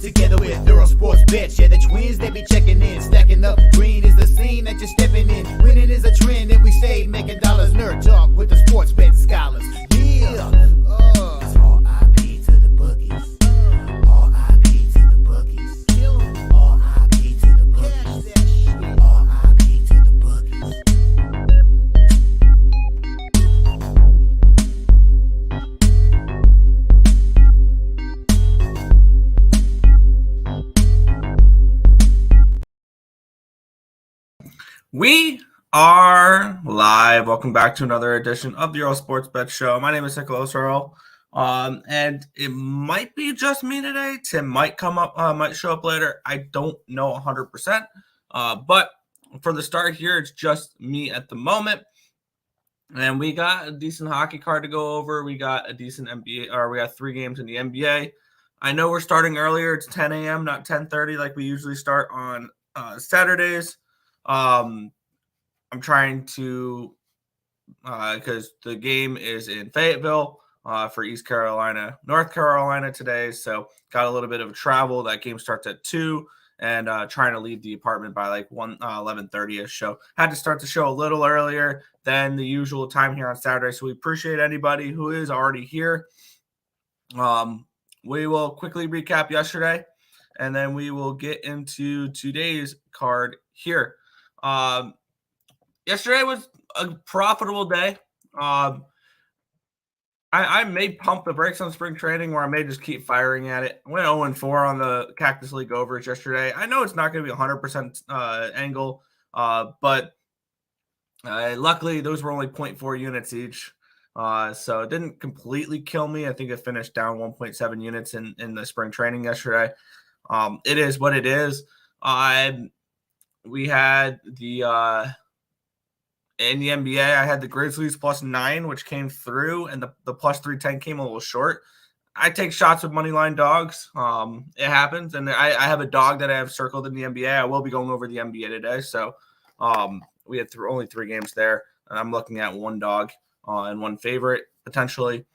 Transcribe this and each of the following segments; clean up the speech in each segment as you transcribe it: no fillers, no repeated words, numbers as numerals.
Together with Earle Sports Bets. Yeah, the twins, they be checking in. Stacking up, green is the scene that you're stepping in. Winning is a trend, and we stay making dollars. Nerd talk with the sports bet scholars. Yeah. It's R.I.P. to the bookies. R.I.P. to the bookies. R.I.P. to the bookies. R.I.P. to the bookies. We are live. Welcome back to another edition of the Earle Sports Bet Show. My name is Nicholas Earle, and it might be just me today. Tim might come up, might show up later. I don't know 100%, but for the start here, it's just me at the moment. And we got a decent hockey card to go over. We got a decent NBA, or we got 3 games in the NBA. I know we're starting earlier. It's 10 a.m., not 10:30 like we usually start on Saturdays. I'm trying to, because the game is in Fayetteville for East Carolina, North Carolina today. So got a little bit of travel. That game starts at 2 and trying to leave the apartment by like 11:30ish. So had to start the show a little earlier than the usual time here on Saturday. So we appreciate anybody who is already here. We will quickly recap yesterday, and then we will get into today's card here. Yesterday was a profitable day. I may pump the brakes on spring training, or I may just keep firing at it. I went 0-4 on the Cactus League overs yesterday. I know it's not going to be 100% angle, but luckily those were only 0.4 units each. So it didn't completely kill me. I think it finished down 1.7 units in the spring training yesterday. It is what it is. We had the in the NBA, I had the Grizzlies +9, which came through, and the +310 came a little short. I take shots with moneyline dogs. It happens, and I have a dog that I have circled in the NBA. I will be going over the NBA today, so we had only 3 games there, and I'm looking at 1 dog and 1 favorite potentially.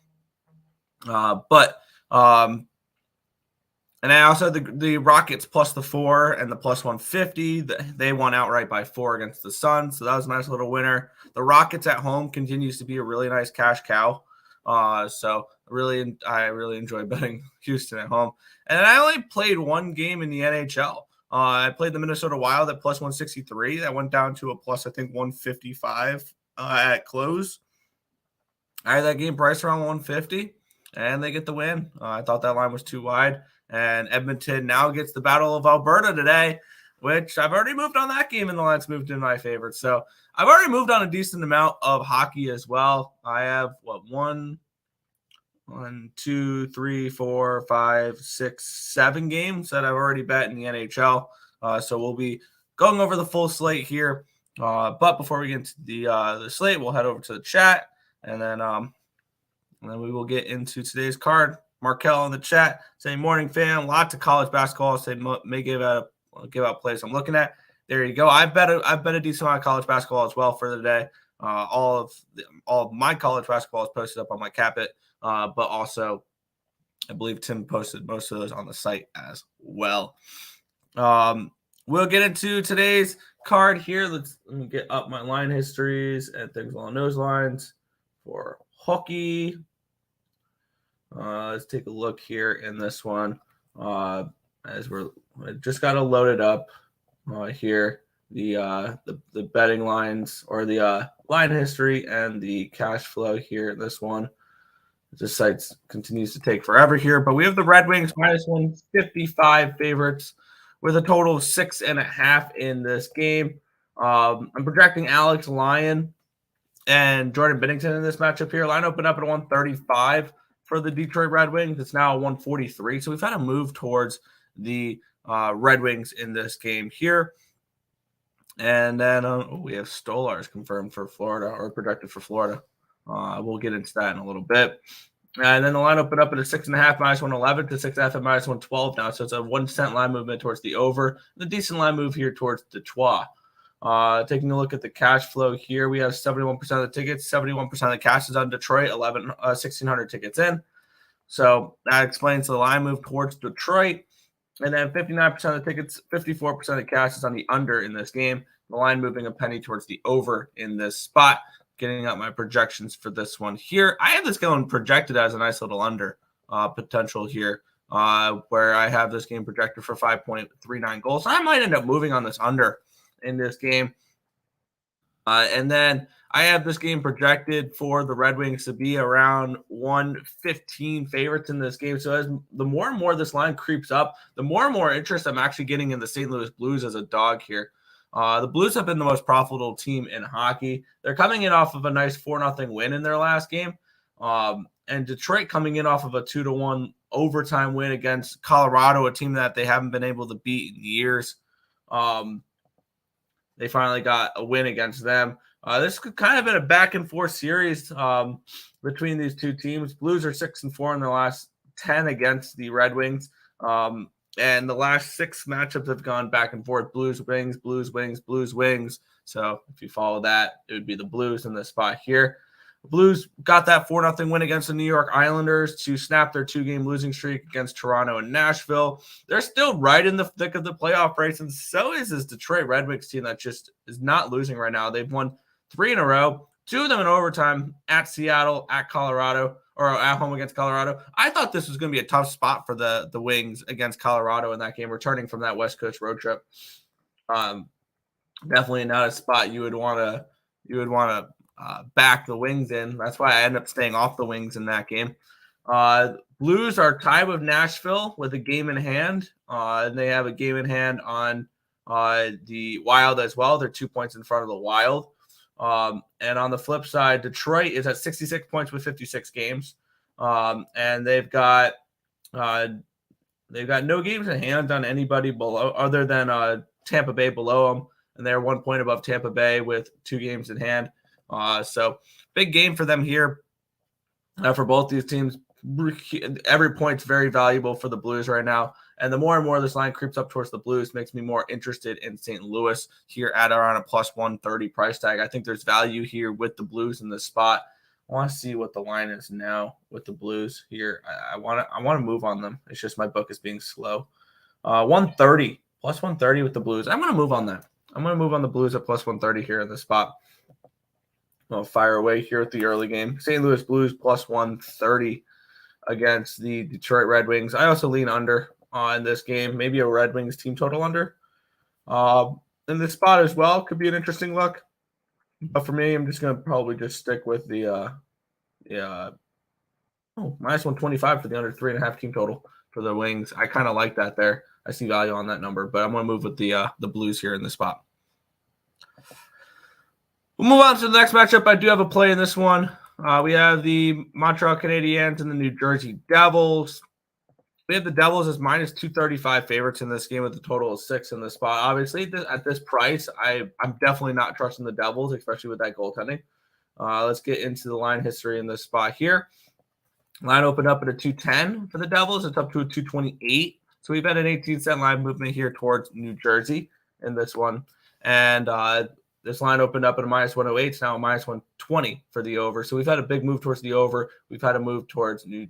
And I also had the Rockets +4 and the +150. They won outright by 4 against the Suns, so that was a nice little winner. The Rockets at home continues to be a really nice cash cow. So I really enjoy betting Houston at home. And I only played 1 game in the NHL. I played the Minnesota Wild at +163. That went down to a +155 at close. I had that game priced around 150, and they get the win. I thought that line was too wide. And Edmonton now gets the Battle of Alberta today, which I've already moved on that game, and the line's moved in my favor. So I've already moved on a decent amount of hockey as well. I have, 1, 2, 3, 4, 5, 6, 7 games that I've already bet in the NHL. So we'll be going over the full slate here. But before we get into the slate, we'll head over to the chat, and then we will get into today's card. Markel in the chat saying, "Morning, fam. Lots of college basketball. Say may give out plays I'm looking at." There you go. I've bet a decent amount of college basketball as well for the day. All of my college basketball is posted up on my Cappit, but also I believe Tim posted most of those on the site as well. We'll get into today's card here. Let me get up my line histories and things along those lines for hockey. Let's take a look here in this one as I just got to load it up here. The betting lines, or the line history and the cash flow here in this one. This site continues to take forever here, but we have the Red Wings -155 favorites with a total of 6.5 in this game. I'm projecting Alex Lyon and Jordan Binnington in this matchup here. Line opened up at 135 for the Detroit Red Wings. It's now 143. So we've had a move towards the Red Wings in this game here. And then we have Stolars confirmed for Florida, or projected for Florida. We'll get into that in a little bit. And then the line opened up at a 6.5 -111 to 6.5 at -112 now. So it's a 1 cent line movement towards the over. The decent line move here towards Detroit. Taking a look at the cash flow here, we have 71% of the tickets, 71% of the cash is on Detroit, 1,600 tickets in. So that explains the line move towards Detroit. And then 59% of the tickets, 54% of cash is on the under in this game. The line moving a penny towards the over in this spot. Getting out my projections for this one here. I have this going projected as a nice little under potential here, where I have this game projected for 5.39 goals. So I might end up moving on this under in this game. And then I have this game projected for the Red Wings to be around 115 favorites in this game. So as the more and more this line creeps up, the more and more interest I'm actually getting in the St. Louis Blues as a dog here. The Blues have been the most profitable team in hockey. They're coming in off of a nice 4-0 win in their last game. And Detroit coming in off of a 2-1 overtime win against Colorado, a team that they haven't been able to beat in years. They finally got a win against them. This could kind of been a back and forth series between these two teams. Blues are 6-4 in their last 10 against the Red Wings. And the last 6 matchups have gone back and forth. Blues, Wings, Blues, Wings, Blues, Wings. So if you follow that, it would be the Blues in this spot here. The Blues got that 4-0 win against the New York Islanders to snap their 2-game losing streak against Toronto and Nashville. They're still right in the thick of the playoff race, and so is this Detroit Red Wings team that just is not losing right now. They've won 3 in a row, 2 of them in overtime at Seattle, at Colorado, or at home against Colorado. I thought this was going to be a tough spot for the Wings against Colorado in that game, returning from that West Coast road trip. Definitely not a spot you would want to back the Wings in. That's why I ended up staying off the Wings in that game. Blues are tied with Nashville with a game in hand. And they have a game in hand on the Wild as well. They're 2 points in front of the Wild. And on the flip side, Detroit is at 66 points with 56 games. And they've got no games in hand on anybody below other than Tampa Bay below them. And they're 1 point above Tampa Bay with 2 games in hand. So big game for them here for both these teams. Every point's very valuable for the Blues right now. And the more and more this line creeps up towards the Blues, makes me more interested in St. Louis here at around a plus 130 price tag. I think there's value here with the Blues in this spot. I want to see what the line is now with the Blues here. I want to move on them. It's just my book is being slow. 130 plus 130 with the Blues. I'm going to move on that. I'm going to move on the Blues at plus 130 here in this spot. I'll fire away here with the early game. St. Louis Blues plus 130 against the Detroit Red Wings. I also lean under in this game, maybe a Red Wings team total under. In this spot as well, could be an interesting look. But for me, I'm just going to probably just stick with the minus 125 for the under 3.5 team total for the Wings. I kind of like that there. I see value on that number, but I'm going to move with the Blues here in this spot. We'll move on to the next matchup. I do have a play in this one. We have the Montreal Canadiens and the New Jersey Devils. We have the Devils as minus 235 favorites in this game with a total of 6 in this spot. Obviously, at this price, I'm definitely not trusting the Devils, especially with that goaltending. Let's get into the line history in this spot here. Line opened up at a 210 for the Devils. It's up to a 228. So we've had an 18-cent line movement here towards New Jersey in this one. And this line opened up at a minus 108. It's now a minus 120 for the over. So we've had a big move towards the over. We've had a move towards New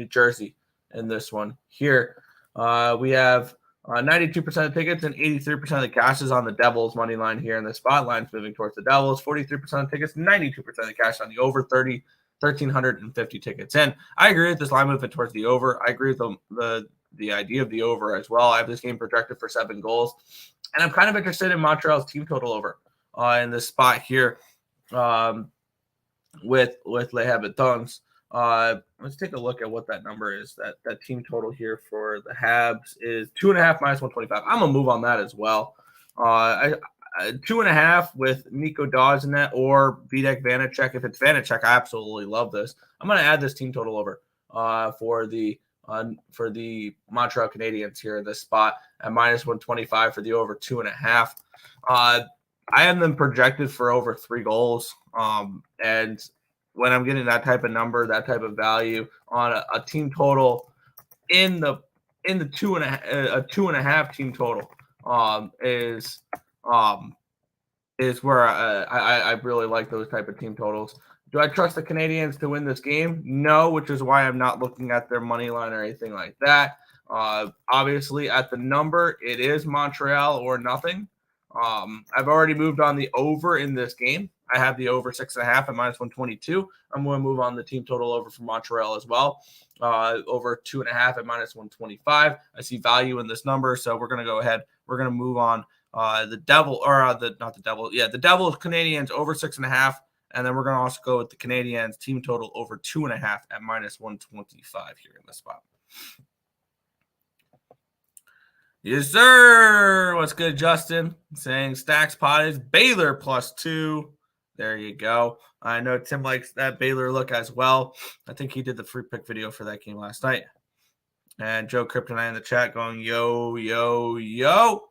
Jersey in this one here. We have 92% of tickets and 83% of the cash is on the Devils money line here in the spot. Line's moving towards the Devils. 43% of tickets, 92% of the cash on the over. 1,350 tickets in. I agree with this line movement towards the over. I agree with the idea of the over as well. I have this game projected for 7 goals. And I'm kind of interested in Montreal's team total over in this spot here with Les Habitants. Let's take a look at what that number is. That team total here for the Habs is 2.5 minus 125. I'm gonna move on that as well. 2.5 with Nico Dawes in that or Vitek Vanacek. If it's Vanacek, I absolutely love this. I'm gonna add this team total over for the Montreal Canadiens here in this spot at minus 125 for the over 2.5. I have them projected for over 3 goals. And when I'm getting that type of number, that type of value on a team total in the 2.5 team total is where I really like those type of team totals. Do I trust the Canadiens to win this game? No, which is why I'm not looking at their money line or anything like that. Obviously, at the number, it is Montreal or nothing. I've already moved on the over in this game. I have the over 6.5 at -122. I'm going to move on the team total over for Montreal as well. Over 2.5 at -125. I see value in this number, so we're going to go ahead. We're going to move on the Devil, or the Devils Canadiens over 6.5. And then we're going to also go with the Canadiens team total over 2.5 at -125 here in this spot. Yes, sir. What's good, Justin? Saying Stacks Parleys Baylor +2. There you go. I know Tim likes that Baylor look as well. I think he did the free pick video for that game last night. And Joe Kryptonite in the chat going, yo, yo, yo.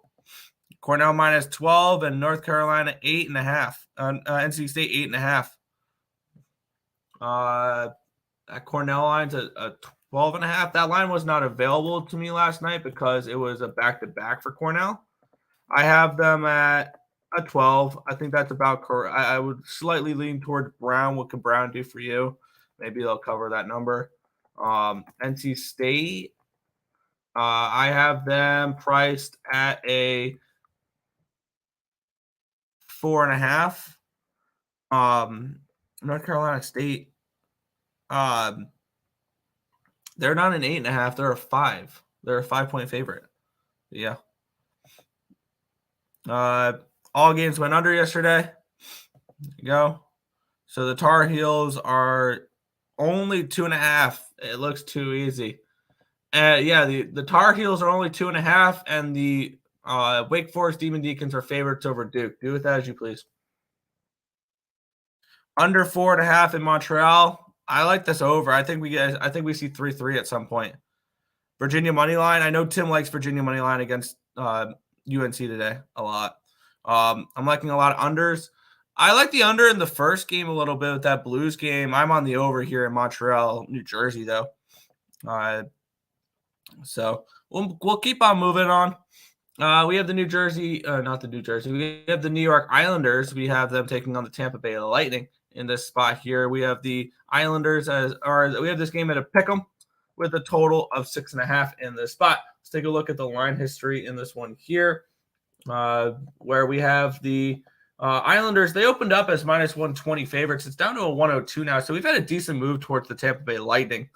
Cornell -12 and North Carolina 8.5. NC State 8.5. That Cornell line's a 12.5. That line was not available to me last night because it was a back-to-back for Cornell. I have them at a 12. I think that's about correct. I would slightly lean towards Brown. What can Brown do for you? Maybe they'll cover that number. NC State, I have them priced at a 4.5. North Carolina State, they're not an 8.5. They're a 5. They're a 5-point favorite. Yeah. All games went under yesterday. There you go. So the Tar Heels are only 2.5. It looks too easy. Yeah, the Tar Heels are only 2.5, and the Wake Forest Demon Deacons are favorites over Duke. Do with that as you please. Under 4.5 in Montreal. I like this over. I think we see 3-3 at some point. Virginia money line. I know Tim likes Virginia money line against UNC today a lot. I'm liking a lot of unders. I like the under in the first game a little bit with that Blues game. I'm on the over here in Montreal, New Jersey, though. So we'll keep on moving on. We have the New Jersey, not the New Jersey. We have the New York Islanders. We have them taking on the Tampa Bay Lightning in this spot here. We have the Islanders we have this game at a pick'em with a total of 6.5 in this spot. Let's take a look at the line history in this one here, where we have the Islanders. They opened up as -120 favorites. It's down to a 102 now. So we've had a decent move towards the Tampa Bay Lightning.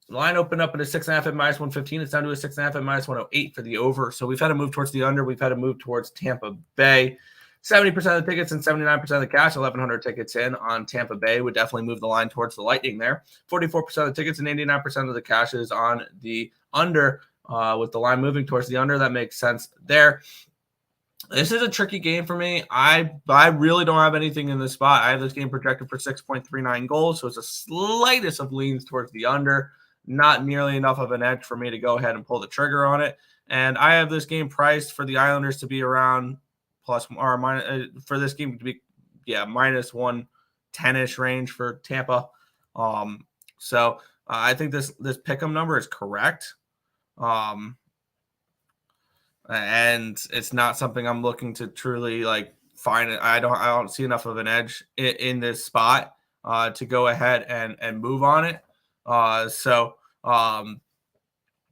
The line opened up at a 6.5 at -115. It's down to a 6.5 at -108 for the over. So we've had to move towards the under. We've had to move towards Tampa Bay. 70% of the tickets and 79% of the cash, 1,100 tickets in on Tampa Bay would definitely move the line towards the Lightning there. 44% of the tickets and 89% of the cash is on the under, with the line moving towards the under. That makes sense there. This is a tricky game for me. I really don't have anything in this spot. I have this game projected for 6.39 goals, so it's a slightest of leans towards the under. Not nearly enough of an edge for me to go ahead and pull the trigger on it. And I have this game priced for the Islanders to be around plus or minus for this game to be -110-ish range for Tampa. So I think this pick'em number is correct. And it's not something I'm looking to truly find. I don't see enough of an edge in this spot to go ahead and move on it. So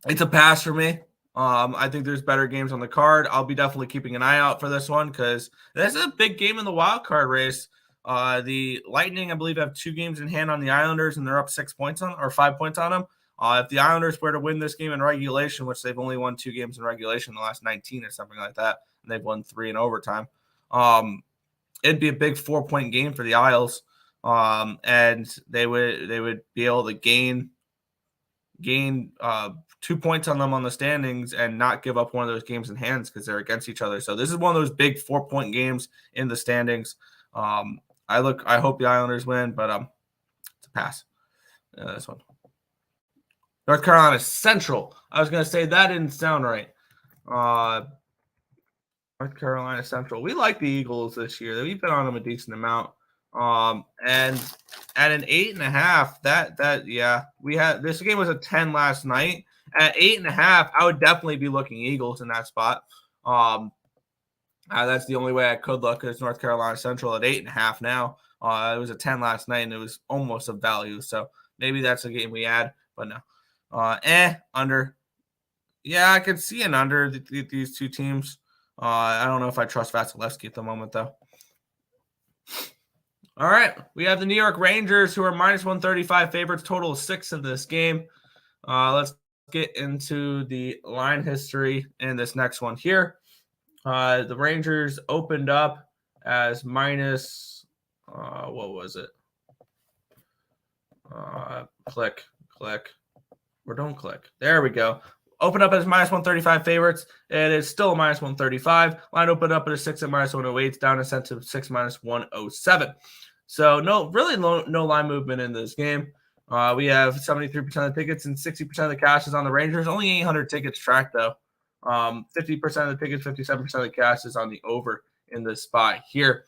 it's a pass for me. I think there's better games on the card. I'll be definitely keeping an eye out for this one because this is a big game in the wild card race. The Lightning, I believe, have 2 games in hand on the Islanders, and they're up 5 points on them. If the Islanders were to win this game in regulation, which they've only won 2 games in regulation in the last 19 or something like that, and they've won 3 in overtime, it'd be a big 4-point game for the Isles. And they would be able to gain 2 points on them on the standings and not give up one of those games in hands because they're against each other. So this is one of those big 4-point games in the standings. I hope the Islanders win, but it's a pass. This one. North Carolina Central. I was going to say that didn't sound right. North Carolina Central. We like the Eagles this year. We've been on them a decent amount. And at an 8.5, we had this game was a 10 last night. At 8.5, I would definitely be looking Eagles in that spot. That's the only way I could look is North Carolina Central at 8.5 now. It was a 10 last night and it was almost of value. So maybe that's a game we add, but no. Under. Yeah, I could see an under these two teams. I don't know if I trust Vasilevsky at the moment, though. All right, we have the New York Rangers, who are minus 135 favorites, total of 6 in this game. Let's get into the line history in this next one here. The Rangers opened up as minus, what was it? Click, or don't click. There we go. Open up as minus 135 favorites. It is still a minus 135. Line opened up at a 6 at minus 108. It's down and sent to 6 minus 107. So no line movement in this game. We have 73% of the tickets and 60% of the cash is on the Rangers. Only 800 tickets tracked, though. 50% of the tickets, 57% of the cash is on the over in this spot here.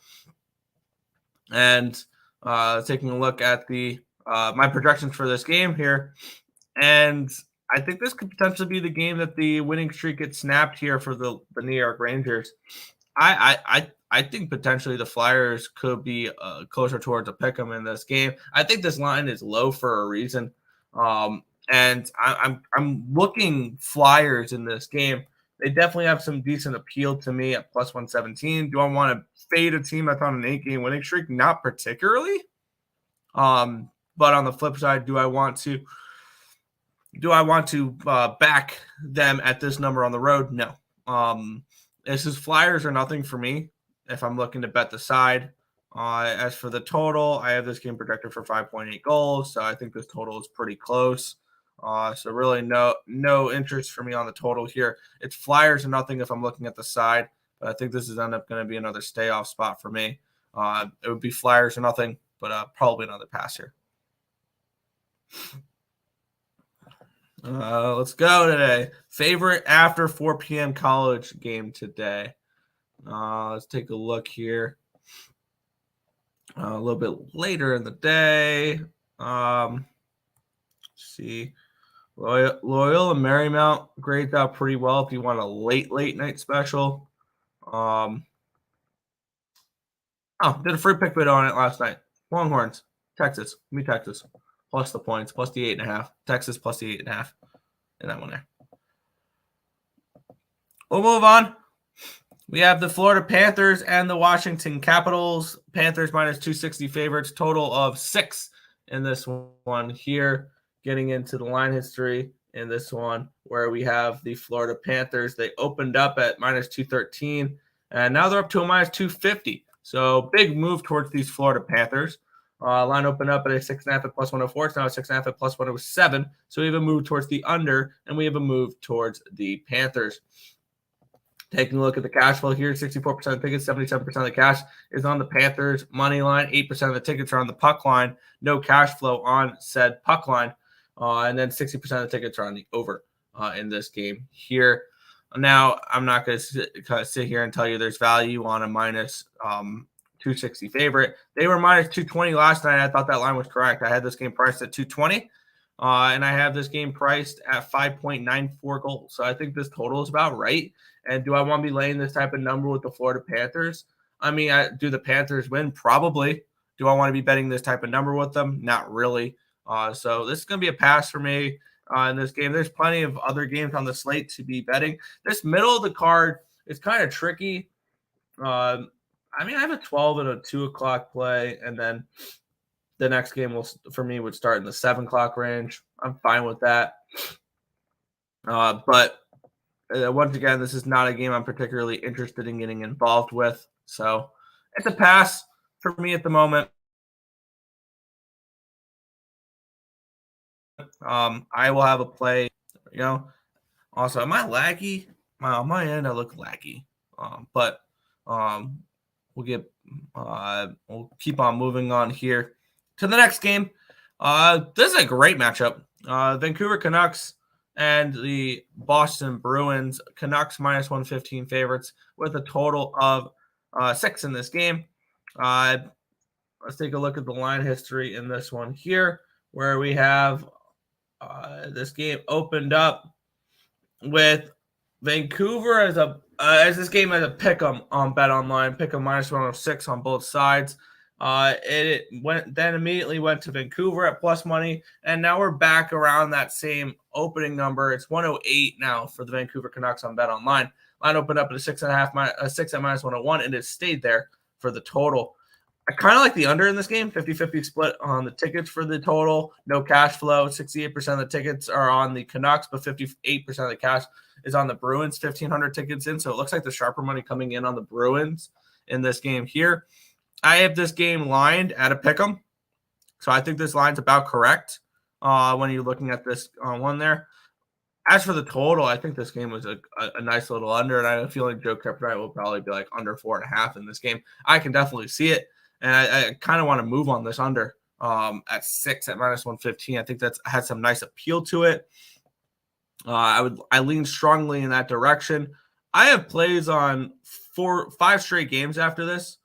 And taking a look at the my projections for this game here. And I think this could potentially be the game that the winning streak gets snapped here for the New York Rangers. I think potentially the Flyers could be closer towards a pick 'em in this game. I think this line is low for a reason, and I'm looking Flyers in this game. They definitely have some decent appeal to me at plus 117. Do I want to fade a team that's on an 8-game winning streak? Not particularly. But on the flip side, do I want to back them at this number on the road? No. This is Flyers or nothing for me if I'm looking to bet the side. As for the total, I have this game projected for 5.8 goals, so I think this total is pretty close. So really no interest for me on the total here. It's Flyers or nothing if I'm looking at the side, but I think this is end up going to be another stay off spot for me. It would be Flyers or nothing, but probably another pass here. Let's go today. Favorite after 4 p.m. college game today. Let's take a look here. A little bit later in the day. Let's see. Loyola Marymount grades out pretty well if you want a late night special. Did a free pick bid on it last night. Longhorns, Texas. Give me Texas. Plus the points, plus the 8.5. Texas plus the 8.5 in that one there. We'll move on. We have the Florida Panthers and the Washington Capitals. Panthers minus 260 favorites, total of 6 in this one here. Getting into the line history in this one where we have the Florida Panthers. They opened up at minus 213, and now they're up to a minus 250. So big move towards these Florida Panthers. Line opened up at a 6.5 at plus 104. It's now a 6.5 at plus 107. So we have a move towards the under, and we have a move towards the Panthers. Taking a look at the cash flow here, 64% of the tickets, 77% of the cash is on the Panthers money line. 8% of the tickets are on the puck line. No cash flow on said puck line. And then 60% of the tickets are on the over in this game here. Now, I'm not going to sit here and tell you there's value on a minus 260 favorite. They were minus 220 last night. I thought that line was correct. I had this game priced at 220, and I have this game priced at 5.94 goals. So I think this total is about right. And do I want to be laying this type of number with the Florida Panthers? I mean, do the Panthers win? Probably. Do I want to be betting this type of number with them? Not really. So this is going to be a pass for me in this game. There's plenty of other games on the slate to be betting. This middle of the card is kind of tricky. I have a 12 and a 2 o'clock play, and then the next game would start in the 7 o'clock range. I'm fine with that. But once again, this is not a game I'm particularly interested in getting involved with. So it's a pass for me at the moment. I will have a play, Also, am I laggy? On my end, I look laggy. But we'll keep on moving on here to the next game. This is a great matchup. Vancouver Canucks and the Boston Bruins. Canucks minus 115 favorites with a total of 6 in this game. Let's take a look at the line history in this one here, where we have this game opened up with Vancouver as this game as a pick 'em on Bet Online. Pick 'em minus 106 on both sides. It then immediately went to Vancouver at plus money, and now we're back around that same opening number. It's 108 now for the Vancouver Canucks on Bet Online. Line opened up at a 6.5, a 6 at minus 101, and it stayed there for the total. I kind of like the under in this game, 50-50 split on the tickets for the total. No cash flow. 68% of the tickets are on the Canucks, but 58% of the cash is on the Bruins. 1,500 tickets in, so it looks like the sharper money coming in on the Bruins in this game here. I have this game lined at a pick'em, so I think this line's about correct when you're looking at this one there. As for the total, I think this game was a nice little under, and I have a feeling Joe Cappit will probably be like under 4.5 in this game. I can definitely see it, and I kind of want to move on this under at 6 at minus 115. I think that's has some nice appeal to it. I lean strongly in that direction. I have plays on 5 straight games after this.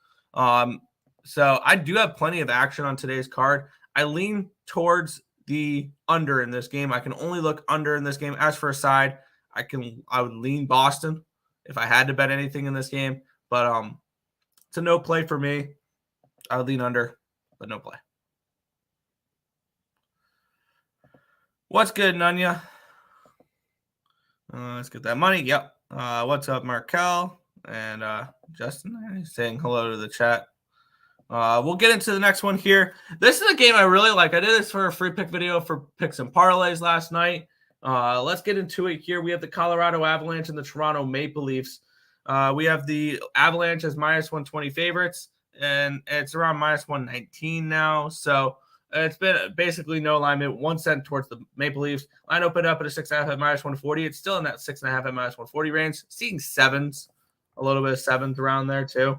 So I do have plenty of action on today's card. I lean towards the under in this game. I can only look under in this game. As for a side, I would lean Boston if I had to bet anything in this game. But it's a no play for me. I would lean under, but no play. What's good, Nunya? Let's get that money. Yep. What's up, Markel and Justin? Saying hello to the chat. We'll get into the next one here. This is a game I really like. I did this for a free pick video for picks and parlays last night. Let's get into it here. We have the Colorado Avalanche and the Toronto Maple Leafs. We have the Avalanche as minus 120 favorites, and it's around minus 119 now. So it's been basically no alignment. 1 cent towards the Maple Leafs. Line opened up at a 6.5 at minus 140. It's still in that 6.5 at minus 140 range. Seeing sevens, a little bit of sevens around there too.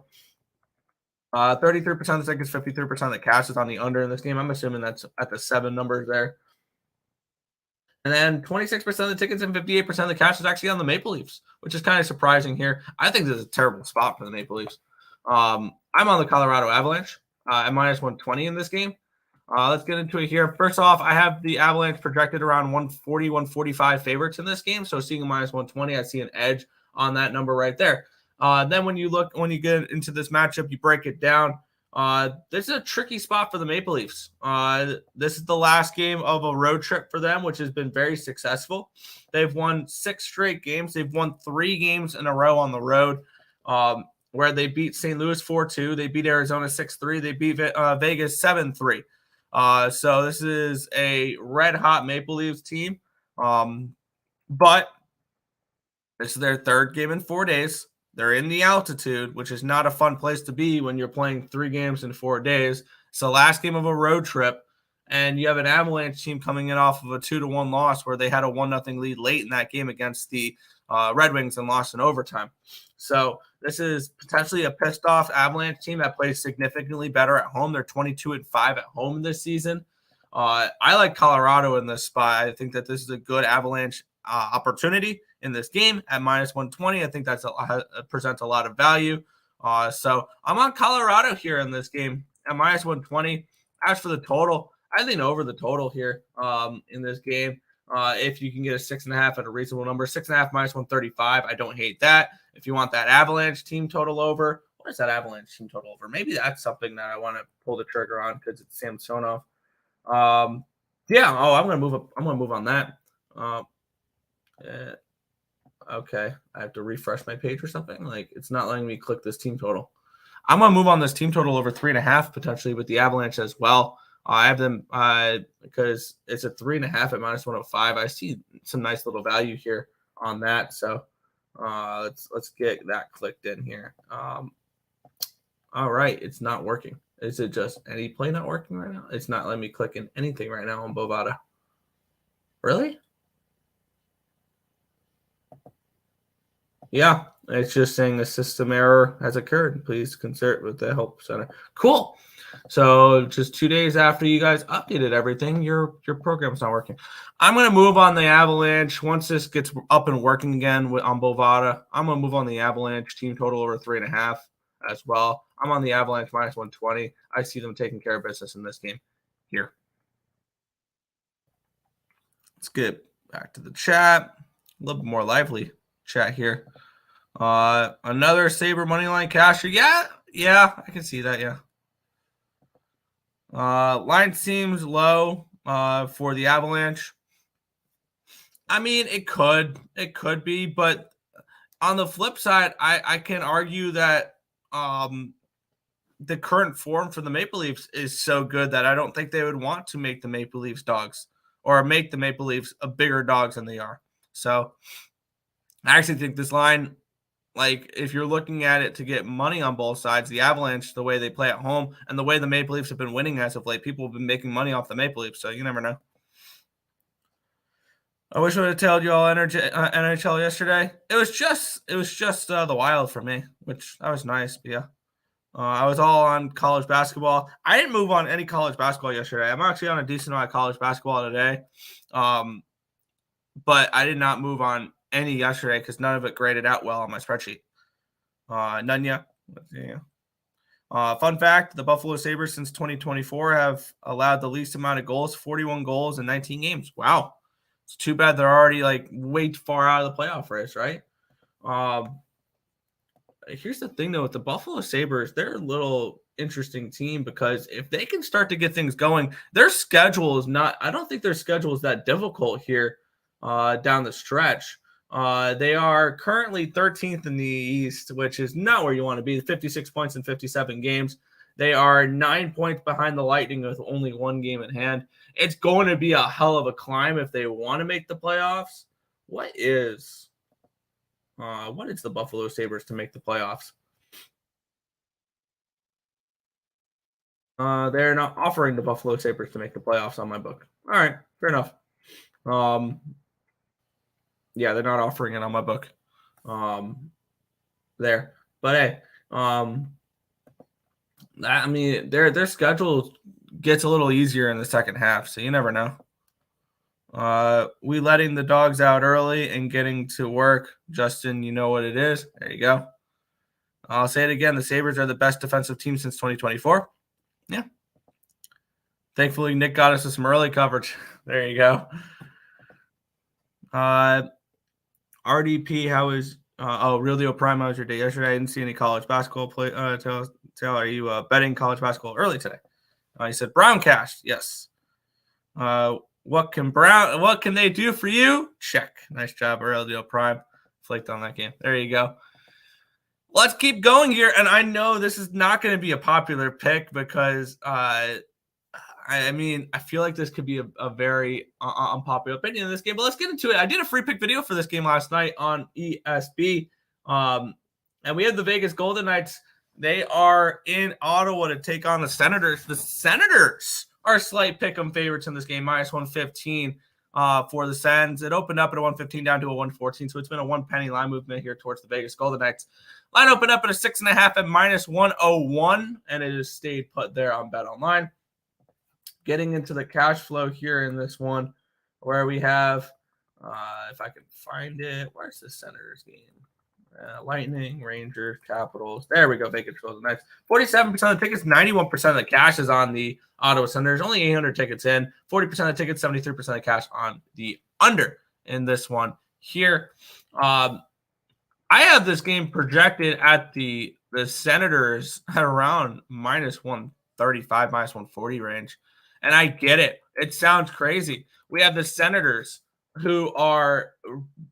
33% of the tickets, 53% of the cash is on the under in this game. I'm assuming that's at the 7 numbers there. And then 26% of the tickets and 58% of the cash is actually on the Maple Leafs, which is kind of surprising here. I think this is a terrible spot for the Maple Leafs. I'm on the Colorado Avalanche at minus 120 in this game. Let's get into it here. First off, I have the Avalanche projected around 140, 145 favorites in this game. So seeing a minus 120, I see an edge on that number right there. Then when you get into this matchup, you break it down. This is a tricky spot for the Maple Leafs. This is the last game of a road trip for them, which has been very successful. They've won 6 straight games. They've won 3 games in a row on the road, where they beat St. Louis 4-2. They beat Arizona 6-3. They beat Vegas 7-3. So this is a red-hot Maple Leafs team. But this is their 3rd game in 4 days. They're in the altitude, which is not a fun place to be when you're playing 3 games in 4 days. It's the last game of a road trip, and you have an Avalanche team coming in off of a 2-1 loss where they had a 1-0 lead late in that game against the Red Wings and lost in overtime. So this is potentially a pissed-off Avalanche team that plays significantly better at home. They're 22-5 at home this season. I like Colorado in this spot. I think that this is a good Avalanche opportunity in this game at minus 120. I think that's presents a lot of value. So I'm on Colorado here in this game at minus 120. As for the total, I lean over the total here in this game. If you can get a 6.5 at a reasonable number, 6.5 minus 135, I don't hate that. If you want that Avalanche team total over, what is that Avalanche team total over? Maybe that's something that I want to pull the trigger on because it's Samsonov. Yeah. Oh, I'm gonna move up. I'm gonna move on that. Okay, I have to refresh my page or something. Like it's not letting me click this team total. I'm gonna move on this team total over 3.5 potentially with the Avalanche as well. I have them because it's a 3.5 at minus 105. I see some nice little value here on that. So let's get that clicked in here. All right, it's not working. Is it just any play not working right now? It's not letting me click in anything right now on Bovada. Really? Yeah, it's just saying a system error has occurred. Please consult with the help center. Cool. So just 2 days after you guys updated everything, your program's not working. I'm going to move on the Avalanche. Once this gets up and working again on Bovada, I'm going to move on the Avalanche team total over 3.5 as well. I'm on the Avalanche minus 120. I see them taking care of business in this game here. Let's get back to the chat. A little bit more lively chat here. Another Sabre money line casher. Yeah, I can see that. Yeah. Line seems low for the Avalanche. I mean, it could be, but on the flip side, I can argue that the current form for the Maple Leafs is so good that I don't think they would want to make the Maple Leafs dogs or make the Maple Leafs a bigger dogs than they are. So I actually think this line, like if you're looking at it to get money on both sides, the Avalanche, the way they play at home and the way the Maple Leafs have been winning as of late, people have been making money off the Maple Leafs. So you never know. I wish I would have told you all NHL yesterday. It was just the Wild for me, which that was nice. But yeah, I was all on college basketball. I didn't move on any college basketball yesterday. I'm actually on a decent amount of college basketball today, but I did not move on any yesterday because none of it graded out well on my spreadsheet. None yet. Yeah. Fun fact: the Buffalo Sabres since 2024 have allowed the least amount of goals, 41 goals in 19 games. Wow. It's too bad they're already like way far out of the playoff race, right? Here's the thing though, with the Buffalo Sabres, they're a little interesting team because if they can start to get things going, their schedule is not, I don't think their schedule is that difficult here down the stretch. They are currently 13th in the East, which is not where you want to be. 56 points in 57 games. They are 9 points behind the Lightning with only one game in hand. It's going to be a hell of a climb if they want to make the playoffs. What is the Buffalo Sabres to make the playoffs? They're not offering the Buffalo Sabres to make the playoffs on my book. All right, fair enough. Yeah, they're not offering it on my book. There, but hey, I mean, their schedule gets a little easier in the second half, so you never know. We letting the dogs out early and getting to work. Justin, you know what it is. There you go. I'll say it again. The Sabres are the best defensive team since 2024. Yeah. Thankfully, Nick got us some early coverage. There you go. RDP, how is Real Deal Prime? How was your day yesterday? I didn't see any college basketball play. Taylor, are you betting college basketball early today? He said Brown Cash. Yes. What can they do for you? Check. Nice job, Real Deal Prime. Flaked on that game. There you go. Let's keep going here. And I know this is not going to be a popular pick because I mean, I feel like this could be a very unpopular opinion in this game, but let's get into it. I did a free pick video for this game last night on ESB, and we had the Vegas Golden Knights. They are in Ottawa to take on the Senators. The Senators are slight pick'em favorites in this game, minus 115 for the Sens. It opened up at a 115 down to a 114, so it's been a 1 penny line movement here towards the Vegas Golden Knights. Line opened up at a 6.5 at minus 101, and it has stayed put there on Bet Online. Getting into the cash flow here in this one, where we have, if I can find it, where's the Senators game? Lightning, Rangers, Capitals. There we go. Vegas Golden Knights. 47% of the tickets, 91% of the cash is on the Ottawa Senators. Only 800 tickets in. 40% of the tickets, 73% of the cash on the under in this one here. I have this game projected at the Senators at around minus 135, minus 140 range. And I get it. It sounds crazy. We have the Senators who are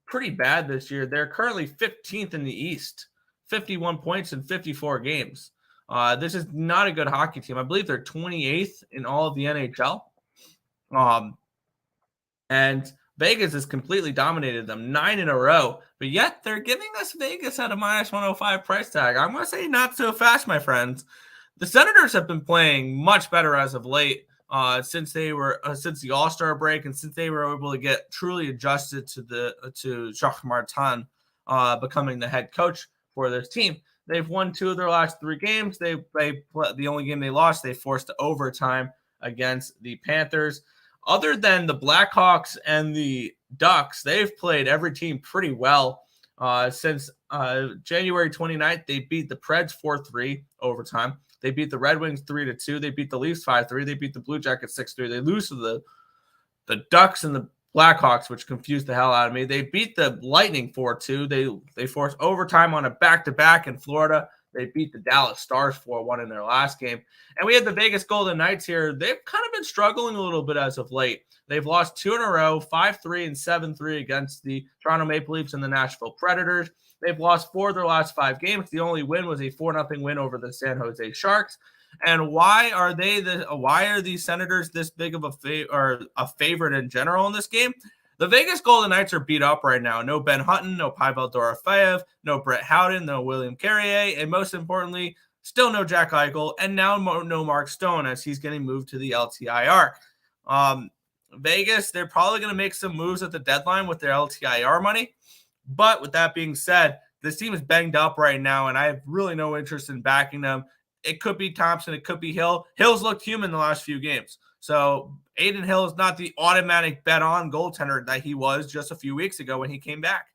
pretty bad this year. They're currently 15th in the East, 51 points in 54 games. This is not a good hockey team. I believe they're 28th in all of the NHL. And Vegas has completely dominated them 9 in a row, but yet they're giving us Vegas at a minus 105 price tag. I'm going to say not so fast, my friends. The Senators have been playing much better as of late. Since the All-Star break and since they were able to get truly adjusted to Jacques Martin becoming the head coach for this team. They've won 2 of their last 3 games. The only game they lost, they forced to overtime against the Panthers. Other than the Blackhawks and the Ducks, they've played every team pretty well. Since January 29th, they beat the Preds 4-3 overtime. They beat the Red Wings 3-2. They beat the Leafs 5-3. They beat the Blue Jackets 6-3. They lose to the Ducks and the Blackhawks, which confused the hell out of me. They beat the Lightning 4-2. They forced overtime on a back-to-back in Florida. They beat the Dallas Stars 4-1 in their last game. And we had the Vegas Golden Knights here. They've kind of been struggling a little bit as of late. They've lost 2 in a row, 5-3 and 7-3 against the Toronto Maple Leafs and the Nashville Predators. They've lost 4 of their last 5 games. The only win was a 4-0 win over the San Jose Sharks. And why are these Senators this big of a favorite in general in this game? The Vegas Golden Knights are beat up right now. No Ben Hutton, no Pavel Dorofeyev, no Brett Howden, no William Carrier, and most importantly, still no Jack Eichel, and now no Mark Stone as he's getting moved to the LTIR. Vegas, they're probably going to make some moves at the deadline with their LTIR money. But with that being said, this team is banged up right now, and I have really no interest in backing them. It could be Thompson. It could be Hill. Hill's looked human the last few games. So Adin Hill is not the automatic bet-on goaltender that he was just a few weeks ago when he came back.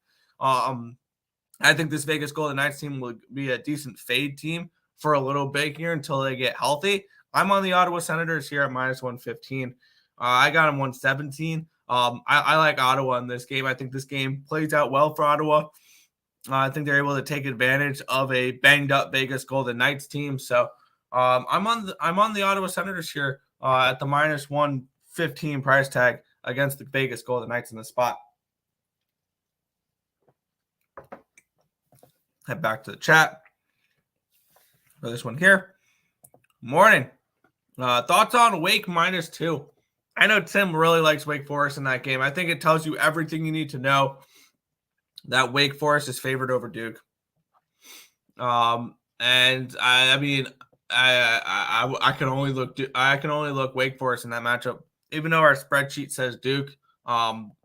I think this Vegas Golden Knights team will be a decent fade team for a little bit here until they get healthy. I'm on the Ottawa Senators here at -115. I got them 117. I like Ottawa in this game. I think this game plays out well for Ottawa. I think they're able to take advantage of a banged-up Vegas Golden Knights team. So I'm on the Ottawa Senators here at the -115 price tag against the Vegas Golden Knights in the spot. Head back to the chat for this one here. Morning. Thoughts on Wake -2? I know Tim really likes Wake Forest in that game. I think it tells you everything you need to know that Wake Forest is favored over Duke. And I mean, I can only look Wake Forest in that matchup. Even though our spreadsheet says Duke,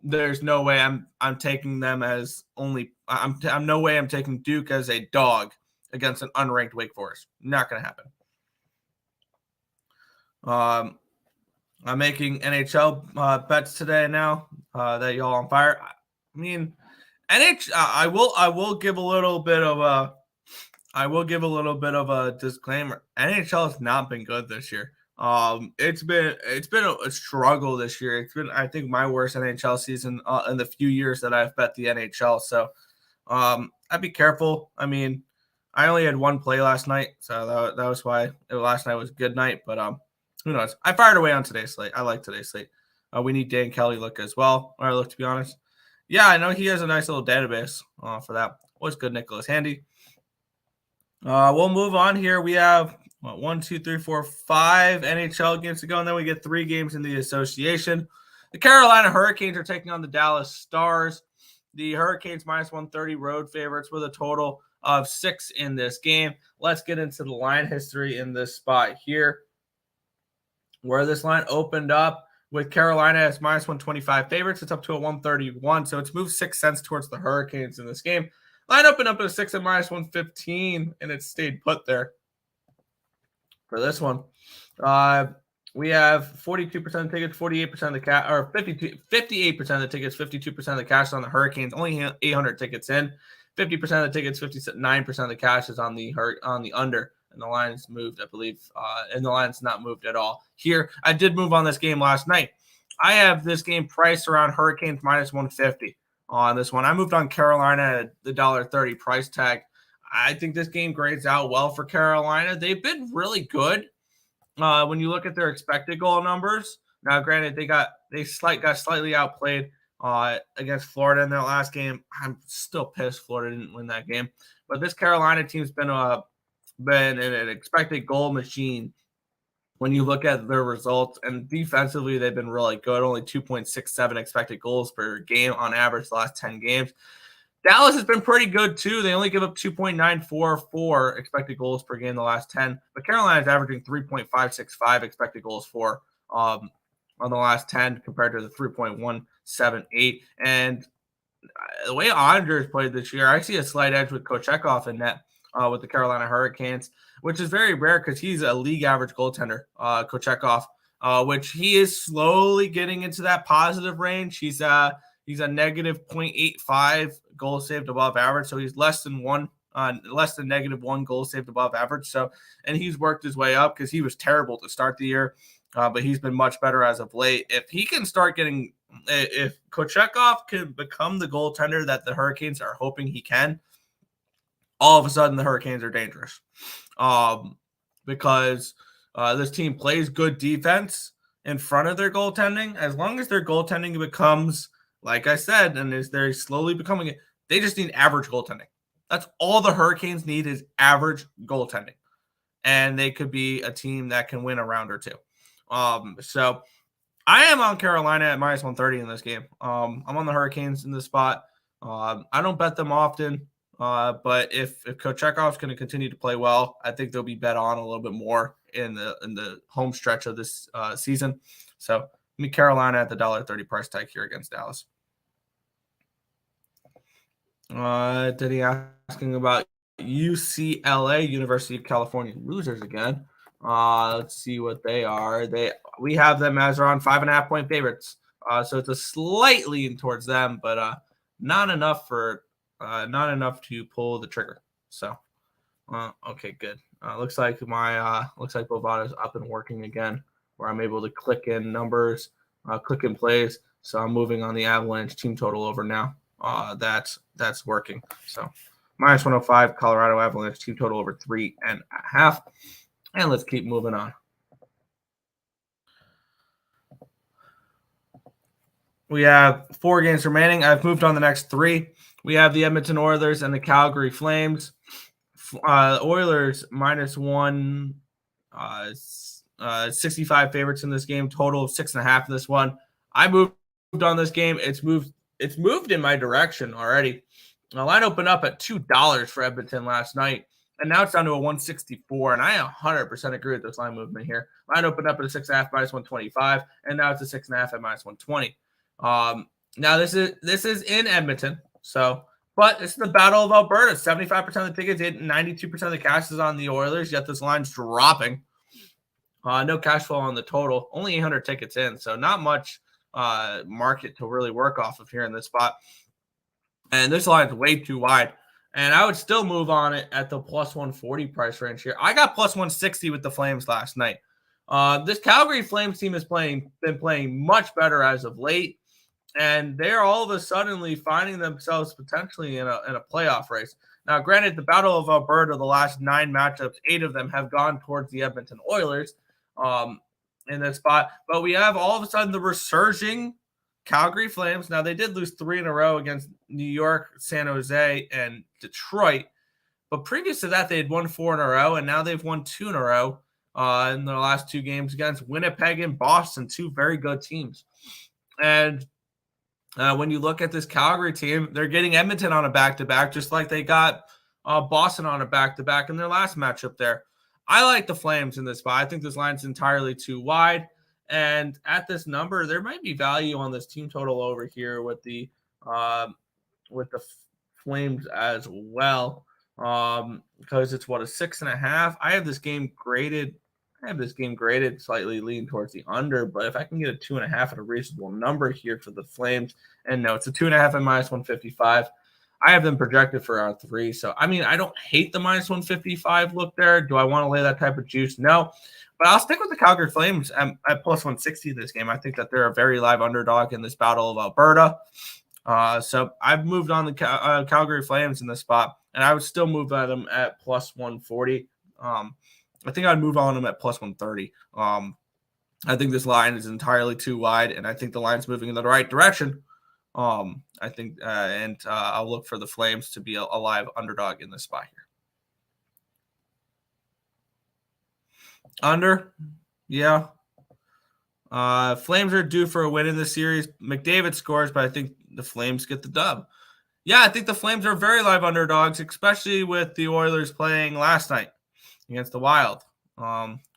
there's no way I'm taking them as only. I'm no way I'm taking Duke as a dog against an unranked Wake Forest. Not going to happen. I'm making NHL bets today now that y'all on fire. I mean, I will give a little bit of a disclaimer. NHL has not been good this year. It's been a struggle this year. It's been, I think, my worst NHL season in the few years that I've bet the NHL. So I'd be careful. I mean, I only had one play last night, so that was why last night was a good night. But who knows? I fired away on today's slate. I like today's slate. We need Dan Kelly look as well. Or look, to be honest. Yeah, I know he has a nice little database for that. What's good, Nicholas Handy? We'll move on here. We have 5 NHL games to go, and then we get 3 games in the association. The Carolina Hurricanes are taking on the Dallas Stars. The Hurricanes -130 road favorites with a total of 6 in this game. Let's get into the line history in this spot here, where this line opened up with Carolina as -125 favorites. It's up to a 131, so it's moved 6 cents towards the Hurricanes in this game. Line opened up at a 6 at -115, and it stayed put there for this one. We have 42% of the tickets, 48% of the cash, or 58% of the tickets, 52% of the cash is on the Hurricanes. Only 800 tickets in. 50% of the tickets, 59% of the cash is on the under. And the line's moved, I believe, and the line's not moved at all. Here, I did move on this game last night. I have this game priced around Hurricanes -150 on this one. I moved on Carolina at the $1.30 price tag. I think this game grades out well for Carolina. They've been really good when you look at their expected goal numbers. Now, granted, they got slightly outplayed against Florida in their last game. I'm still pissed Florida didn't win that game. But this Carolina team's been an expected goal machine when you look at their results, and defensively they've been really good. Only 2.67 expected goals per game on average the last 10 games. Dallas has been pretty good too. They only give up 2.944 expected goals per game the last 10, but Carolina is averaging 3.565 expected goals for on the last 10 compared to the 3.178. And the way Anders played this year, I see a slight edge with Kochetkov in net. With the Carolina Hurricanes, which is very rare because he's a league average goaltender, Kochetkov, which he is slowly getting into that positive range. He's a negative 0.85 goals saved above average, so he's less than negative 1 goal saved above average. So, and he's worked his way up because he was terrible to start the year, but he's been much better as of late. If Kochetkov can become the goaltender that the Hurricanes are hoping he can, all of a sudden the Hurricanes are dangerous. Because this team plays good defense in front of their goaltending. As long as their goaltending becomes, like I said, and is they're slowly becoming it, they just need average goaltending. That's all the Hurricanes need is average goaltending. And they could be a team that can win a round or two. So I am on Carolina at minus 130 in this game. I'm on the Hurricanes in this spot. I don't bet them often, but if Kochekov's going to continue to play well, I think they'll be bet on a little bit more in the home stretch of this season. So Carolina at the $1.30 price tag here against Dallas. Did he asking about UCLA, University of California losers again? Let's see what they are. We have them as around 5.5-point favorites. So it's a slight lean towards them, but not enough to pull the trigger. So okay, good. Looks like Bovada's up and working again, where I'm able to click in numbers, click in plays. So I'm moving on the Avalanche team total over now. That's working. So minus 105, Colorado Avalanche team total over 3.5. And let's keep moving on. We have 4 games remaining. I've moved on the next 3. We have the Edmonton Oilers and the Calgary Flames. Oilers minus 1, 65 favorites in this game. Total of 6.5 in this one. I moved on this game. It's moved in my direction already. The line opened up at $2 for Edmonton last night, and now it's down to a 164. And I 100% agree with this line movement here. Line opened up at a 6.5 minus 125, and now it's a 6.5 at minus 120. Now this is in Edmonton, but it's the Battle of Alberta. 75% of the tickets hit, 92% of the cash is on the Oilers. Yet this line's dropping. No cash flow on the total. Only 800 tickets in, so not much market to really work off of here in this spot. And this line's way too wide. And I would still move on it at the plus 140 price range here. I got plus 160 with the Flames last night. This Calgary Flames team has been playing much better as of late. And they're all of a sudden finding themselves potentially in a playoff race. Now, granted, the Battle of Alberta, the last 9 matchups, 8 of them have gone towards the Edmonton Oilers in this spot. But we have all of a sudden the resurging Calgary Flames. Now, they did lose 3 in a row against New York, San Jose, and Detroit. But previous to that, they had won 4 in a row, and now they've won 2 in a row in their last 2 games against Winnipeg and Boston, 2 very good teams. And when you look at this Calgary team, they're getting Edmonton on a back-to-back, just like they got Boston on a back-to-back in their last matchup there. I like the Flames in this spot. I think this line's entirely too wide. And at this number, there might be value on this team total over here with the Flames as well, because it's a 6.5. I have this game graded slightly lean towards the under, but if I can get a 2.5 at a reasonable number here for the Flames, and no, it's a 2.5 at minus 155. I have them projected for around 3. So, I mean, I don't hate the minus 155 look there. Do I want to lay that type of juice? No. But I'll stick with the Calgary Flames at plus 160 this game. I think that they're a very live underdog in this Battle of Alberta. So I've moved on the Calgary Flames in this spot, and I would still move at them at plus 140. I think I'd move on them at plus 130. I think this line is entirely too wide, and I think the line's moving in the right direction. I think, and I'll look for the Flames to be a live underdog in this spot here. Under, yeah. Flames are due for a win in this series. McDavid scores, but I think the Flames get the dub. Yeah, I think the Flames are very live underdogs, especially with the Oilers playing last night against the Wild.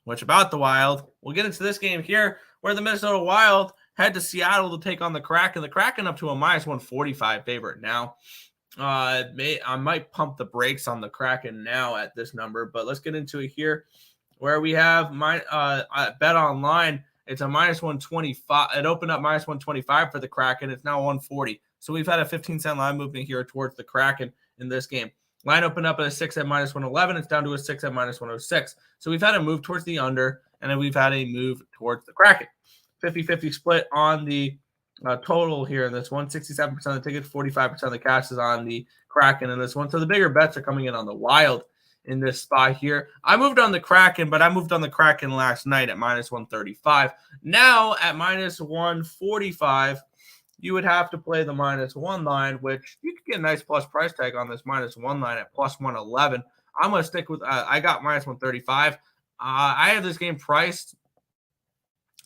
Which about the Wild, we'll get into this game here where the Minnesota Wild head to Seattle to take on the Kraken. The Kraken up to a minus 145 favorite now. I might pump the brakes on the Kraken now at this number, but let's get into it here where we have my bet online. It's a minus 125. It opened up minus 125 for the Kraken. It's now 140. So we've had a 15-cent line movement here towards the Kraken in this game. Line opened up at a 6 at minus 111. It's down to a 6 at minus 106. So we've had a move towards the under, and then we've had a move towards the Kraken. 50-50 split on the total here in this one. 67% of the tickets, 45% of the cash is on the Kraken in this one. So the bigger bets are coming in on the Wild in this spot here. I moved on the Kraken, but I moved on the Kraken last night at minus 135. Now at minus 145, you would have to play the minus one line, which you could get a nice plus price tag on this minus one line at plus 111. I'm going to stick with, I got minus 135. I have this game priced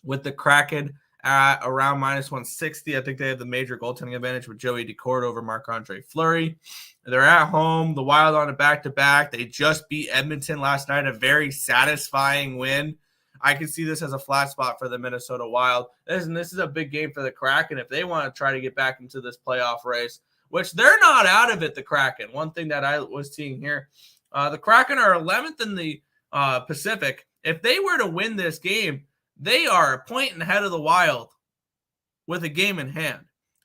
with the Kraken at around minus 160. I think they have the major goaltending advantage with Joey Decord over Marc-Andre Fleury. They're at home. The Wild on a back-to-back. They just beat Edmonton last night, a very satisfying win. I can see this as a flat spot for the Minnesota Wild. This is a big game for the Kraken if they want to try to get back into this playoff race, which they're not out of it, the Kraken. One thing that I was seeing here, the Kraken are 11th in the Pacific. If they were to win this game, they are a point ahead of the Wild with a game in hand.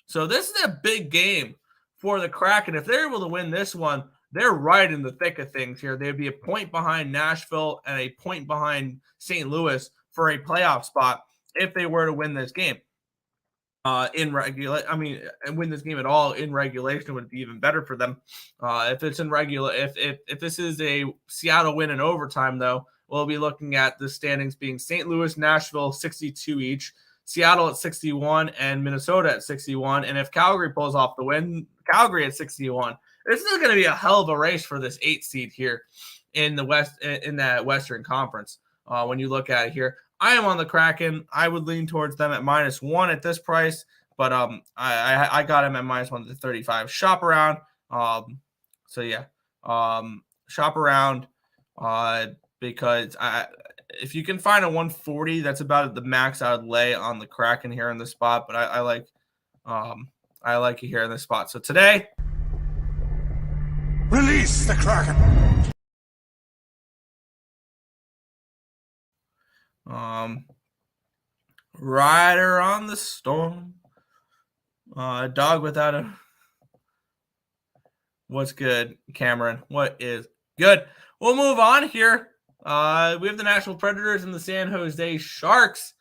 So this is a big game for the Kraken. If they're able to win this one, they're right in the thick of things here. They'd be a point behind Nashville and a point behind St. Louis for a playoff spot if they were to win this game. And win this game at all in regulation would be even better for them. If it's in regular, if this is a Seattle win in overtime, though, we'll be looking at the standings being St. Louis, Nashville, 62 each, Seattle at 61, and Minnesota at 61. And if Calgary pulls off the win, Calgary at 61. This is going to be a hell of a race for this 8 seed here in the West, in that Western Conference. When you look at it here, I am on the Kraken. I would lean towards them at minus 1 at this price, but I got him at minus 135. Shop around. Shop around because if you can find a 140, that's about the max I would lay on the Kraken here in this spot. But I like it here in this spot. So today, release the Kraken. Rider on the storm. Dog without a. What's good, Cameron? What is good? We'll move on here. We have the Nashville Predators and the San Jose Sharks.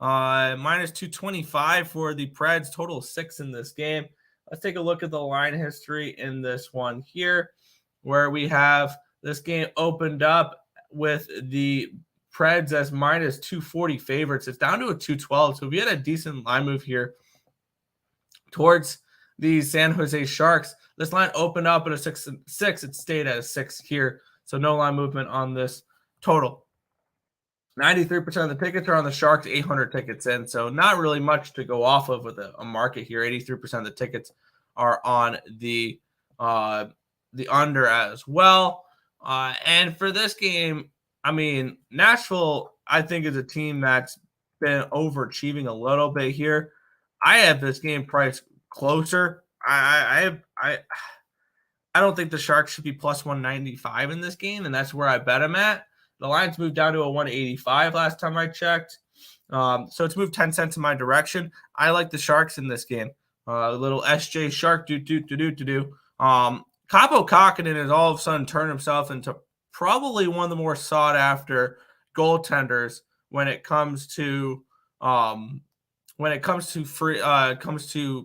Minus 225 for the Preds. Total 6 in this game. Let's take a look at the line history in this one here, where we have this game opened up with the Preds as minus 240 favorites. It's down to a 212. So we had a decent line move here towards the San Jose Sharks. This line opened up at a 6. It stayed at a 6 here. So no line movement on this total. 93% of the tickets are on the Sharks, 800 tickets in. So not really much to go off of with a market here. 83% of the tickets are on the under as well. And for this game, I mean, Nashville, I think, is a team that's been overachieving a little bit here. I have this game priced closer. I don't think the Sharks should be plus 195 in this game, and that's where I bet them at. The line's moved down to a 185 last time I checked. So it's moved 10 cents in my direction. I like the Sharks in this game. A little SJ Shark do. Kaapo Kähkönen has all of a sudden turned himself into probably one of the more sought after goaltenders when it comes to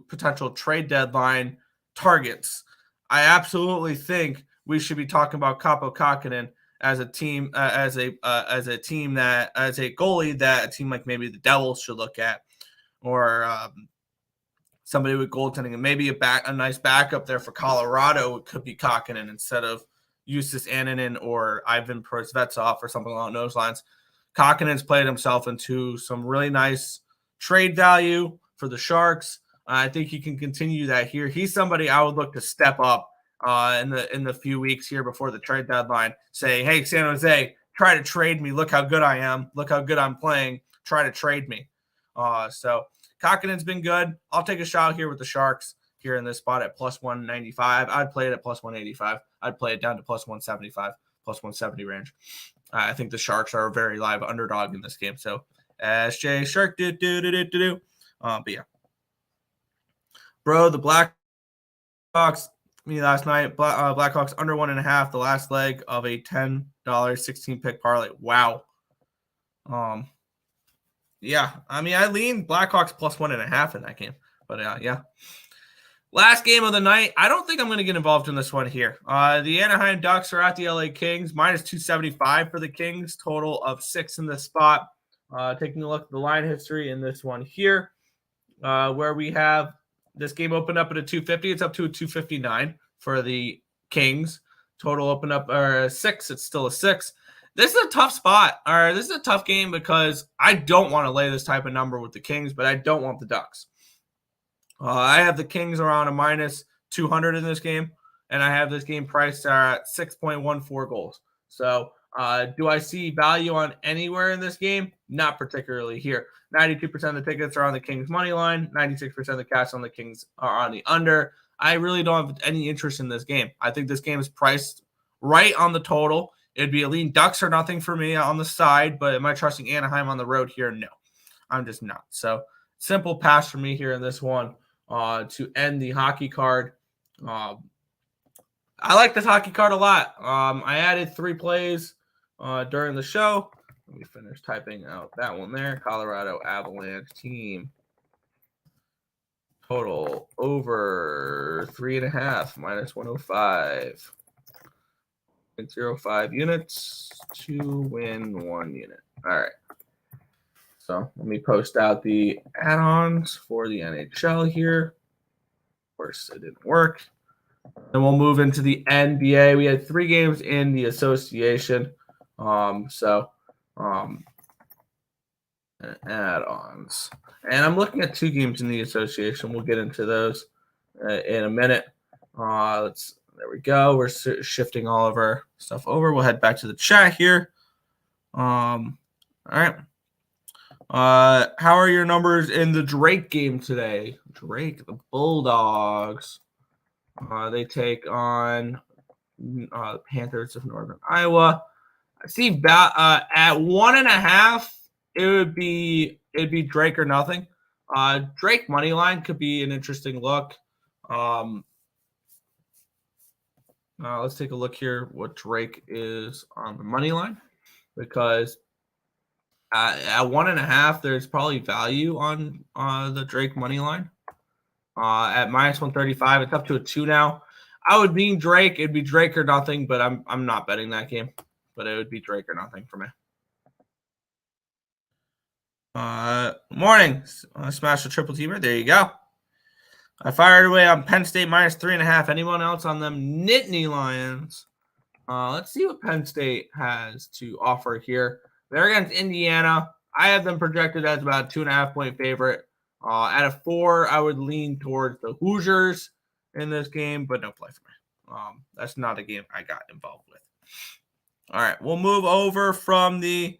potential trade deadline targets. I absolutely think we should be talking about Kaapo Kähkönen as a team, as a goalie that a team like maybe the Devils should look at, or somebody with goaltending, and maybe a nice backup there for Colorado. It could be Kähkönen instead of Justus Annunen or Ivan Prosvetov or something along those lines. Kähkönen's played himself into some really nice trade value for the Sharks. I think he can continue that here. He's somebody I would look to step up in the few weeks here before the trade deadline, saying, hey, San Jose, try to trade me. Look how good I am. Look how good I'm playing. Try to trade me. So Kähkönen's been good. I'll take a shot here with the Sharks here in this spot at plus 195. I'd play it at plus 185. I'd play it down to plus 175, plus 170 range. I think the Sharks are a very live underdog in this game. So SJ Shark But yeah. Bro, the Blackhawks, last night, Blackhawks under 1.5, the last leg of a $10 16 pick parlay. Wow. Yeah, I mean, I lean Blackhawks plus 1.5 in that game. But yeah. Last game of the night. I don't think I'm going to get involved in this one here. The Anaheim Ducks are at the LA Kings. Minus 275 for the Kings. Total of 6 in this spot. Taking a look at the line history in this one here, where we have this game opened up at a 250. It's up to a 259 for the Kings. Total opened up 6. It's still a 6. This is a tough spot. This is a tough game because I don't want to lay this type of number with the Kings, but I don't want the Ducks. I have the Kings around a minus 200 in this game, and I have this game priced at 6.14 goals. So do I see value on anywhere in this game? Not particularly here. 92% of the tickets are on the Kings money line. 96% of the cash on the Kings are on the under. I really don't have any interest in this game. I think this game is priced right on the total. It'd be a lean Ducks or nothing for me on the side, but am I trusting Anaheim on the road here? No, I'm just not. So simple pass for me here in this one to end the hockey card. I like this hockey card a lot. I added 3 plays during the show. Let me finish typing out that one there. Colorado Avalanche team. Total over 3.5, minus 105. 0.05 units to win 1 unit. All right. So let me post out the add-ons for the NHL here. Of course, it didn't work. Then we'll move into the NBA. We had 3 games in the association. Add-ons. And I'm looking at 2 games in the association. We'll get into those in a minute. There we go. We're shifting all of our stuff over. We'll head back to the chat here. All right. How are your numbers in the Drake game today? Drake, the Bulldogs. They take on the Panthers of Northern Iowa. I see at 1.5, it'd be Drake or nothing. Drake money line could be an interesting look. Let's take a look here what Drake is on the money line, because at 1.5, there's probably value on the Drake money line. At minus 135, it's up to a 2 now. I would lean Drake. It'd be Drake or nothing, but I'm not betting that game. But it would be Drake or nothing for me. Morning, smash a triple teamer. There you go. I fired away on Penn State minus 3.5. Anyone else on them Nittany Lions? Let's see what Penn State has to offer here. They're against Indiana. I have them projected as about a 2.5-point favorite. At a 4, I would lean towards the Hoosiers in this game, but no play for me. That's not a game I got involved with. All right, we'll move over from the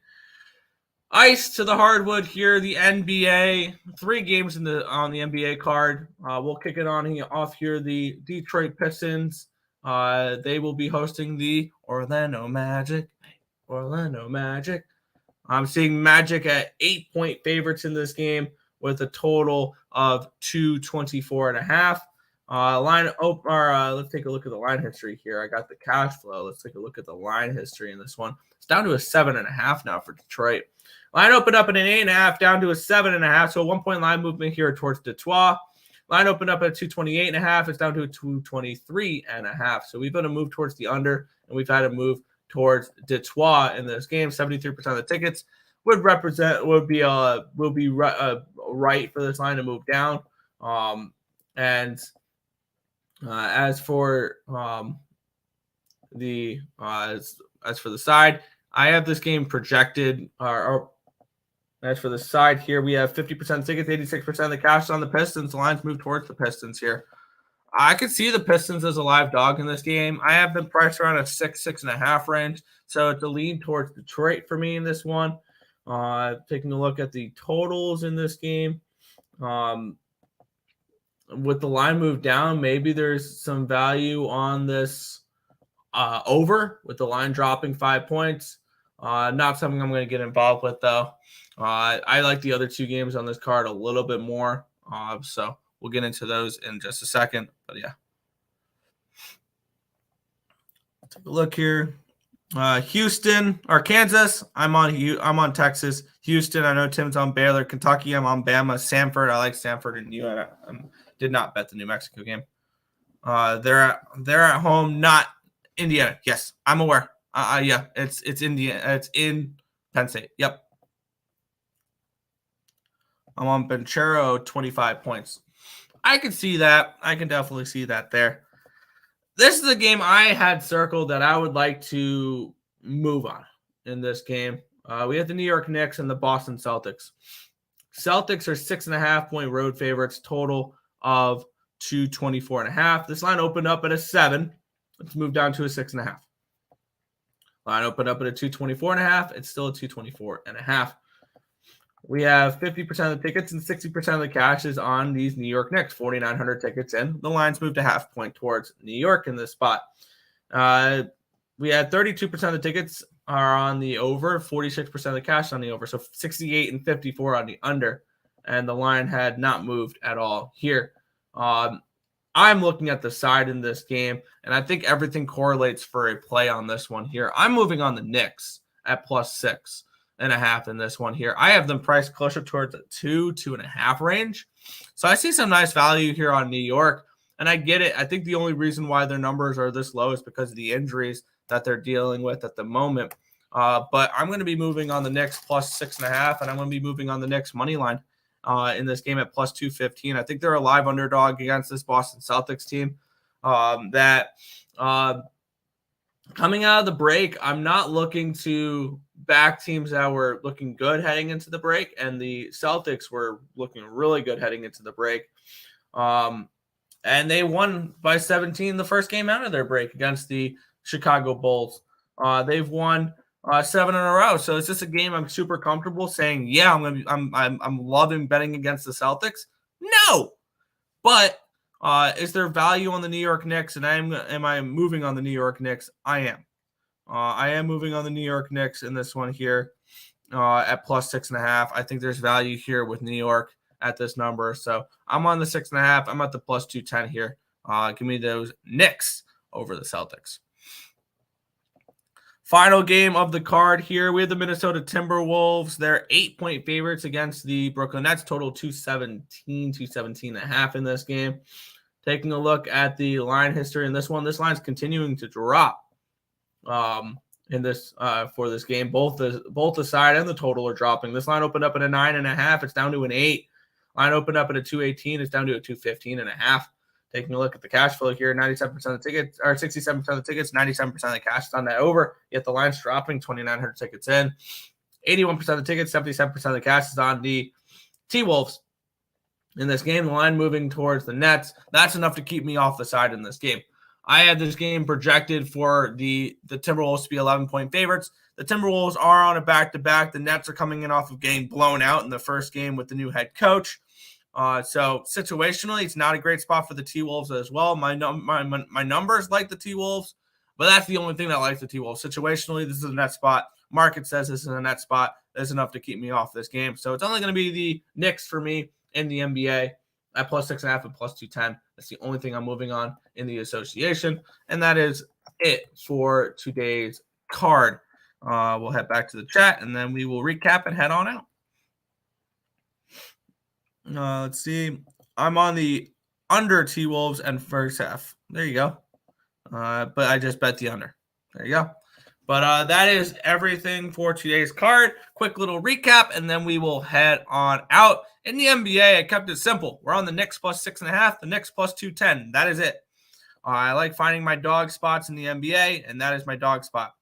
ice to the hardwood here. The NBA, 3 games on the NBA card. We'll kick it off here. The Detroit Pistons. They will be hosting the Orlando Magic. I'm seeing Magic at 8-point favorites in this game with a total of 224.5. Let's take a look at the line history here. I got the cash flow. Let's take a look at the line history in this one. It's down to a 7.5 now for Detroit. Line opened up at an 8.5, down to a 7.5. So a 1-point line movement here towards Detroit. Line opened up at 228.5. It's down to a 223.5. So we've had a move towards the under, and we've had a move towards Detroit in this game. 73% of the tickets would be right for this line to move down. As for the side, I have this game projected. As for the side here, we have 50% tickets, 86% of the cash on the Pistons. The lines move towards the Pistons here. I could see the Pistons as a live dog in this game. I have them priced around a 6.5 range. So it's a lean towards Detroit for me in this one. Taking a look at the totals in this game. With the line move down, maybe there's some value on this over with the line dropping 5 points. Not something I'm going to get involved with, though. I like the other 2 games on this card a little bit more. So we'll get into those in just a second. But yeah. Take a look here. Houston or Kansas. I'm on Texas. Houston. I know Tim's on Baylor. Kentucky. I'm on Bama. Samford. I like Samford, and you did not bet the New Mexico game. They're at home, not Indiana. Yes, I'm aware. Yeah, it's Indiana. It's in Penn State. Yep. I'm on Benchero 25 points. I can see that. I can definitely see that there. This is a game I had circled that I would like to move on in this game. We have the New York Knicks and the Boston Celtics. Celtics are 6.5-point road favorites, total of 224.5. This line opened up at a 7. Let's move down to a 6.5. Line opened up at a 224.5. It's still a 224.5. We have 50% of the tickets and 60% of the cash is on these New York Knicks. 4,900 tickets in. The line's moved a half point towards New York in this spot. We had 32% of the tickets are on the over, 46% of the cash on the over. So 68 and 54 on the under. And the line had not moved at all here. I'm looking at the side in this game, and I think everything correlates for a play on this one here. I'm moving on the Knicks at plus 6.5 in this one here. I have them priced closer towards the 2.5 range. So I see some nice value here on New York, and I get it. I think the only reason why their numbers are this low is because of the injuries that they're dealing with at the moment. But I'm going to be moving on the Knicks plus 6.5, and I'm going to be moving on the Knicks money line in this game at plus 215. I think they're a live underdog against this Boston Celtics team coming out of the break. I'm not looking to back teams that were looking good heading into the break, and the Celtics were looking really good heading into the break. And they won by 17 the first game out of their break against the Chicago Bulls. They've won 7 in a row, so it's just a game I'm super comfortable saying, yeah, I'm loving betting against the Celtics. No, but is there value on the New York Knicks? And am I moving on the New York Knicks? I am. I am moving on the New York Knicks in this one here at plus 6.5. I think there's value here with New York at this number. So I'm on the 6.5. I'm at the plus 210 here. Give me those Knicks over the Celtics. Final game of the card here. We have the Minnesota Timberwolves. They're 8-point favorites against the Brooklyn Nets. Total 217.5 in this game. Taking a look at the line history in this one, this line's continuing to drop in this for this game. Both the side and the total are dropping. This line opened up at a 9.5. It's down to an 8. Line opened up at a 218. It's down to a 215.5. Taking a look at the cash flow here, 97% of the tickets, or 67% of the tickets, 97% of the cash is on that over. Yet the line's dropping, 2,900 tickets in. 81% of the tickets, 77% of the cash is on the T-Wolves. In this game, the line moving towards the Nets. That's enough to keep me off the side in this game. I had this game projected for the Timberwolves to be 11-point favorites. The Timberwolves are on a back-to-back. The Nets are coming in off of getting blown out in the first game with the new head coach. So situationally, it's not a great spot for the T-Wolves as well. My numbers like the T-Wolves, but that's the only thing that likes the T-Wolves. Situationally, this is a net spot. Market says this is a net spot. That's enough to keep me off this game. So it's only going to be the Knicks for me in the NBA at plus 6.5 and plus 210. That's the only thing I'm moving on in the association. And that is it for today's card. We'll head back to the chat, and then we will recap and head on out. Let's see. I'm on the under T-Wolves and first half. There you go. But I just bet the under. There you go. But that is everything for today's card. Quick little recap, and then we will head on out. In the NBA, I kept it simple. We're on the Knicks plus 6.5, the Knicks plus 210. That is it. I like finding my dog spots in the NBA, and that is my dog spot.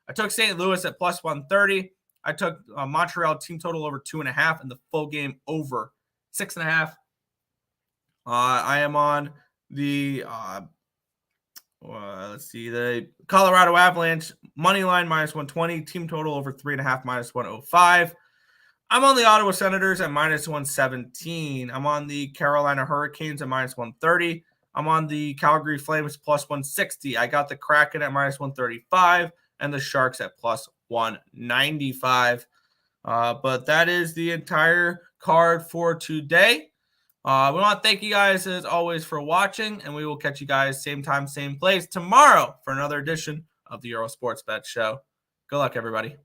I took St. Louis at plus 130. I took Montreal team total over 2.5 and the full game over 6.5. I am on the the Colorado Avalanche money line minus 120, team total over 3.5 minus 105. I'm on the Ottawa Senators at minus 117. I'm on the Carolina Hurricanes at minus 130. I'm on the Calgary Flames plus 160. I got the Kraken at minus 135 and the Sharks at plus 195. But that is the entire card for today. We want to thank you guys as always for watching, and we will catch you guys same time, same place tomorrow for another edition of the Earle Sports Bet Show. Good luck, everybody.